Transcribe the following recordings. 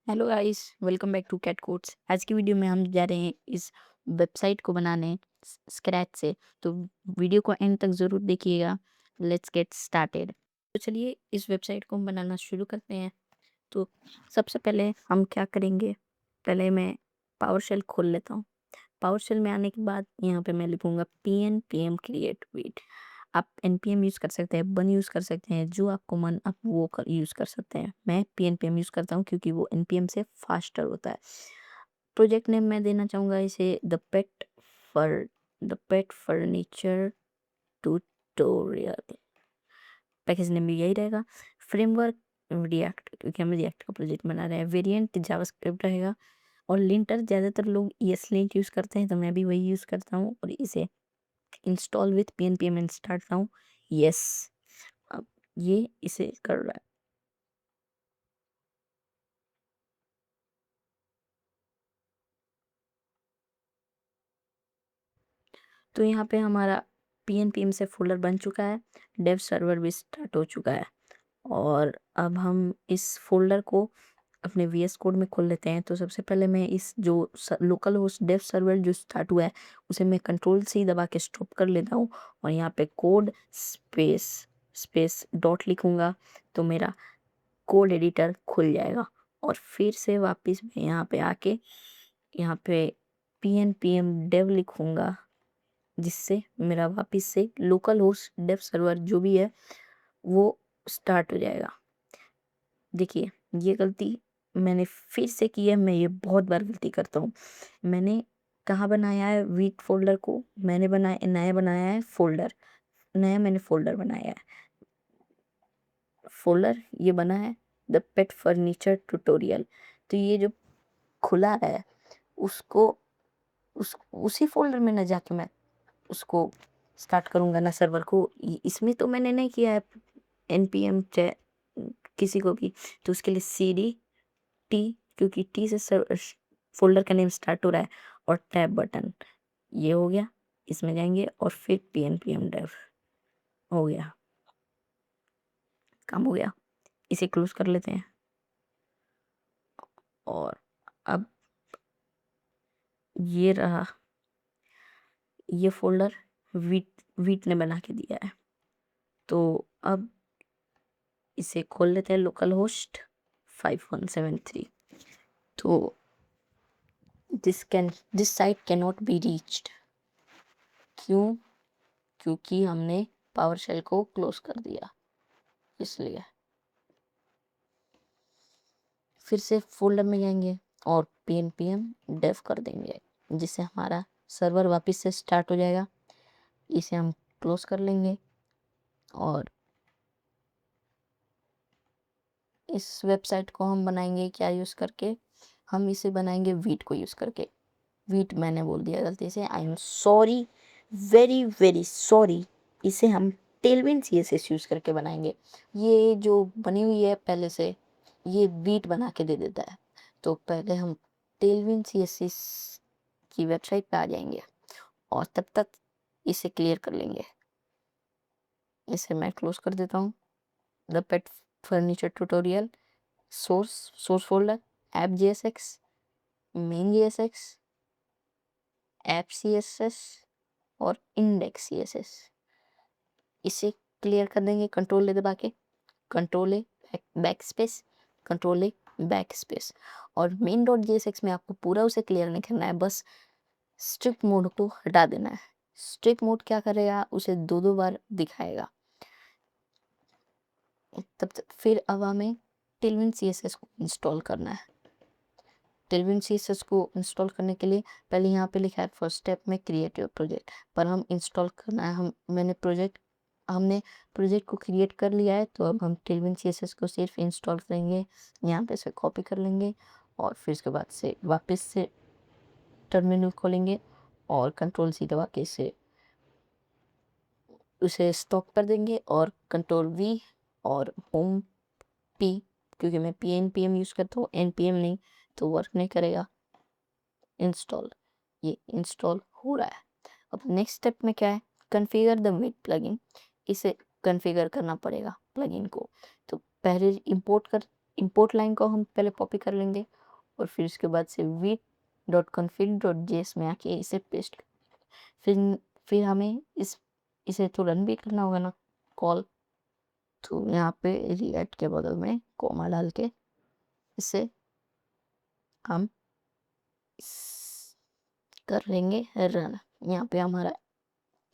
Hello guys, welcome back to Cat Codes. आज की video में हम जा रहे हैं इस वेबसाइट को बनाने स्क्रैच से। तो वीडियो को एंड तक ज़रूर देखिएगा। Let's get started. तो चलिए इस वेबसाइट को हम बनाना शुरू करते हैं। तो सबसे पहले हम क्या करेंगे, पहले मैं पावर शेल खोल लेता हूँ। पावर शेल में आने के बाद यहाँ पे मैं लिखूँगा pnpm create with। आप npm यूज़ कर सकते हैं, बन यूज़ कर सकते हैं, जो आपको मन आप वो यूज़ कर सकते हैं। मैं pnpm यूज़ करता हूँ क्योंकि वो npm से फास्टर होता है। प्रोजेक्ट नेम मैं देना चाहूँगा इसे the pet furniture tutorial. Package name भी यही रहेगा। फ्रेमवर्क रिएक्ट, क्योंकि हम रिएक्ट का प्रोजेक्ट बना रहे हैं। वेरिएंट जावास्क्रिप्ट रहेगा। और लिंटर ज़्यादातर लोग ES लिंट यूज़ करते हैं, तो मैं भी वही यूज़ करता हूँ और इसे इंस्टॉल विथ pnpm इंस्टॉल करता हूँ। यस, अब ये इसे कर रहा है। तो यहाँ पे हमारा pnpm से फोल्डर बन चुका है, डेव सर्वर भी स्टार्ट हो चुका है। और अब हम इस फोल्डर को अपने VS कोड में खोल लेते हैं। तो सबसे पहले मैं इस जो लोकल होस्ट डेव सर्वर जो स्टार्ट हुआ है उसे मैं कंट्रोल C दबा के स्टॉप कर लेता हूँ और यहाँ पे कोड स्पेस स्पेस डॉट लिखूँगा तो मेरा कोड एडिटर खुल जाएगा। और फिर से वापस मैं यहाँ पे आके यहाँ पे pnpm dev लिखूँगा, जिससे मेरा वापस से लोकल होस्ट डेव सर्वर जो भी है वो स्टार्ट हो जाएगा। देखिए, ये गलती मैंने फिर से की है। मैं ये बहुत बार गलती करता हूँ। मैंने कहाँ बनाया है वीट फोल्डर को, मैंने बनाया है फोल्डर। नया मैंने फोल्डर बनाया है। फोल्डर ये बना है द पेट फर्नीचर ट्यूटोरियल। तो ये जो खुला है उसको उसी फोल्डर में न जाके मैं उसको स्टार्ट करूँगा ना सर्वर को। इसमें तो मैंने नहीं किया है npm किसी को भी। तो उसके लिए cd क्योंकि टी से फोल्डर का नेम स्टार्ट हो रहा है और टैब बटन ये हो गया। इसमें जाएंगे और फिर pnpm dev हो गया, काम हो गया। इसे क्लोज कर लेते हैं। और अब ये रहा, ये फोल्डर वीट वीट ने बना के दिया है। तो अब इसे खोल लेते हैं, लोकल होस्ट 5173। तो this site can not be reached. क्यों? क्योंकि हमने पावर शेल को क्लोज कर दिया, इसलिए। फिर से फोल्डर में जाएंगे और pnpm dev कर देंगे, जिससे हमारा सर्वर वापस से स्टार्ट हो जाएगा। इसे हम क्लोज कर लेंगे और इस वेबसाइट को हम बनाएंगे क्या यूज़ करके, हम इसे बनाएंगे वीट को यूज़ करके। वीट मैंने बोल दिया गलती से, I am sorry, very very sorry. इसे हम टेलविन CSS यूज़ करके बनाएंगे। ये जो बनी हुई है पहले से, ये वीट बना के दे देता है। तो पहले हम टेलविन CSS की वेबसाइट पे आ जाएंगे और तब तक इसे क्लियर कर लेंगे। इसे मैं क्लोज कर देता हूँ। The pet furniture tutorial, source folder, app.jsx, main.jsx, app.css और index.css। इसे क्लियर कर देंगे कंट्रोल ए दबा के, कंट्रोल ए बैक स्पेस, कंट्रोल ए बैक स्पेस। और main.jsx में आपको पूरा उसे क्लियर नहीं करना है, बस स्ट्रिप मोड को हटा देना है। स्ट्रिप मोड क्या करेगा, उसे दो दो बार दिखाएगा। तब तक फिर अब हमें टेलविन CSS को इंस्टॉल करना है। टेलविन CSS को इंस्टॉल करने के लिए पहले यहाँ पे लिखा है फर्स्ट स्टेप में क्रिएट योर प्रोजेक्ट, पर हम इंस्टॉल करना है। हमने प्रोजेक्ट को क्रिएट कर लिया है। तो अब हम टेलविन CSS को सिर्फ इंस्टॉल करेंगे। यहाँ पे से कॉपी कर लेंगे और फिर उसके बाद से वापस से टर्मिनल खोलेंगे और कंट्रोल C दबा के उसे स्टॉप कर देंगे और कंट्रोल V और होम P, क्योंकि मैं pnpm यूज़ करता हूँ npm नहीं, तो वर्क नहीं करेगा। इंस्टॉल, ये इंस्टॉल हो रहा है। अब नेक्स्ट स्टेप में क्या है, कॉन्फ़िगर द वीट प्लगइन। इसे कॉन्फ़िगर करना पड़ेगा प्लगइन को। तो पहले इंपोर्ट कर इंपोर्ट लाइन को हम पहले कॉपी कर लेंगे और फिर उसके बाद से v.config.js में आके इसे पेस्ट फिर हमें इसे तो रन भी करना होगा ना कॉल। तो यहाँ पे रिएक्ट के बगल में कोमा डाल के इसे हम कर लेंगे रन। यहाँ पे हमारा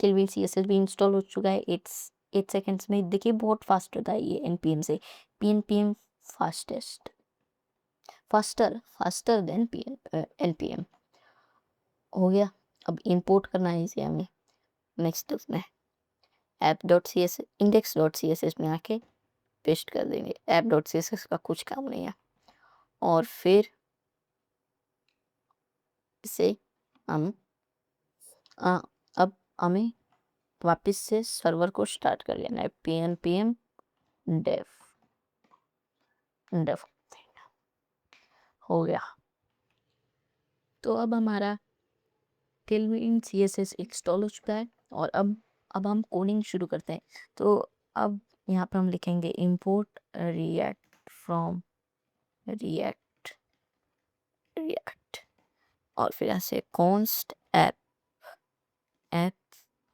टेलविन CSS भी इंस्टॉल हो चुका है 8 सेकेंड्स में। देखिए बहुत फास्ट होता है ये npm से। pnpm फास्टर देन npm हो गया। अब इंपोर्ट करना है इसे हमें नेक्स्ट उसमें app.css index.css में आके पेस्ट कर देंगे। app.css का कुछ काम नहीं है। और फिर इसे हम अब हमें वापस से सर्वर को स्टार्ट कर लेना है pnpm dev हो गया। तो अब हमारा टेलविन CSS इंस्टॉल हो चुका है और अब हम कोडिंग शुरू करते हैं। तो अब यहाँ पर हम लिखेंगे import react from react और फिर ऐसे const app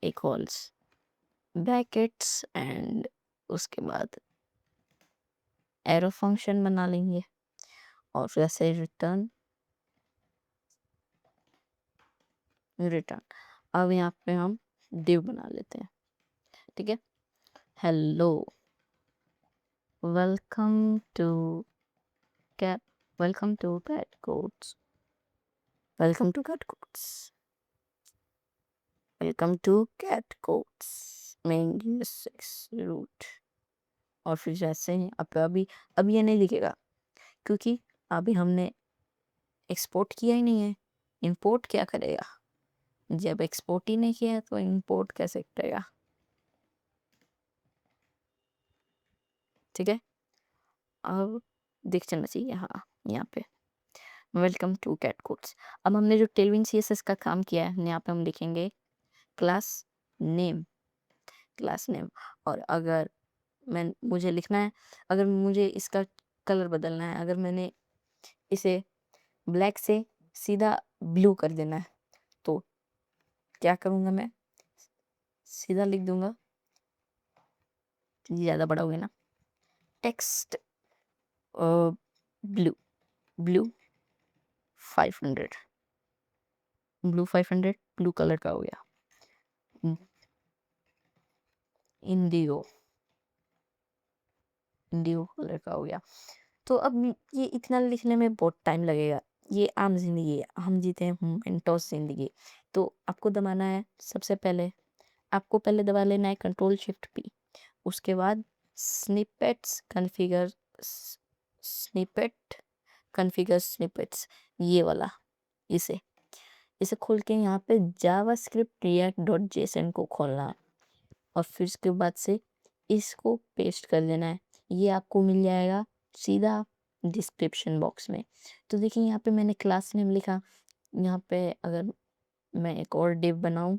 equals brackets and उसके बाद एरो फंक्शन बना लेंगे और फिर ऐसे रिटर्न। अब यहाँ पे हम div बना लेते हैं। ठीक है, hello welcome to cat welcome to catcodes welcome to catcodes welcome to catcodes main root। और फिर जैसे ही अब ये नहीं लिखेगा क्योंकि अभी हमने एक्सपोर्ट किया ही नहीं है। इंपोर्ट क्या करेगा? जब एक्सपोर्ट ही नहीं किया तो इंपोर्ट कैसे करेगा? ठीक है, अब दिख चलना चाहिए। हाँ, यहाँ पे वेलकम टू कैटकोड्स। अब हमने जो टेलविन CSS का काम किया है यहाँ पे हम लिखेंगे क्लास नेम और अगर मुझे लिखना है, अगर मुझे इसका कलर बदलना है, अगर मैंने इसे ब्लैक से सीधा ब्लू कर देना है तो क्या करूँगा? मैं सीधा लिख दूंगा, ज़्यादा बड़ा हो गया ना, टेक्स्ट ब्लू 500 ब्लू कलर का हो गया। इंडिगो कलर का हो गया। तो अब ये इतना लिखने में बहुत टाइम लगेगा। ये आम जिंदगी है, हम जीते हैं मेंटोस जिंदगी। तो आपको दबाना है, सबसे पहले आपको दबा लेना है Ctrl+Shift+P। उसके बाद स्निपेट्स ये वाला, इसे खोल के यहाँ पे जावास्क्रिप्ट react.json को खोलना और फिर उसके बाद से इसको पेस्ट कर देना है। ये आपको मिल जाएगा सीधा डिस्क्रिप्शन बॉक्स में। तो देखिए यहाँ पे मैंने क्लास नेम लिखा। यहाँ पे अगर मैं एक और डिव बनाऊं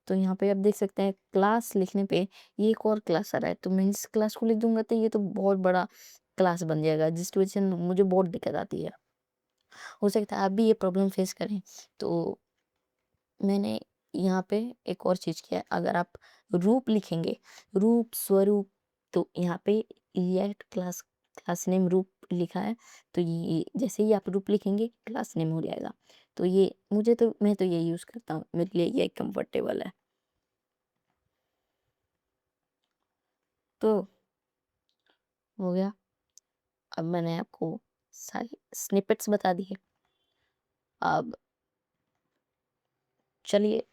तो यहाँ पे आप देख सकते हैं क्लास लिखने पे ये एक और क्लास आ रहा है। तो मैं इस क्लास को लिख दूंगा तो ये तो बहुत बड़ा क्लास बन जाएगा, जिसकी वजह से मुझे बहुत दिक्कत आती है। हो सकता है आप भी ये प्रॉब्लम फेस करें। तो मैंने यहाँ पे एक और चीज़ किया है, अगर आप रूप लिखेंगे, रूप स्वरूप, तो यहाँ पे रिएक्ट क्लास नेम रूप लिखा है। तो ये जैसे ही आप रूप लिखेंगे क्लास नेम हो जाएगा। तो ये मैं तो ये यूज़ करता हूँ, मेरे लिए ये कंफर्टेबल है। तो हो गया। अब मैंने आपको सारी स्निपेट्स बता दी है। अब चलिए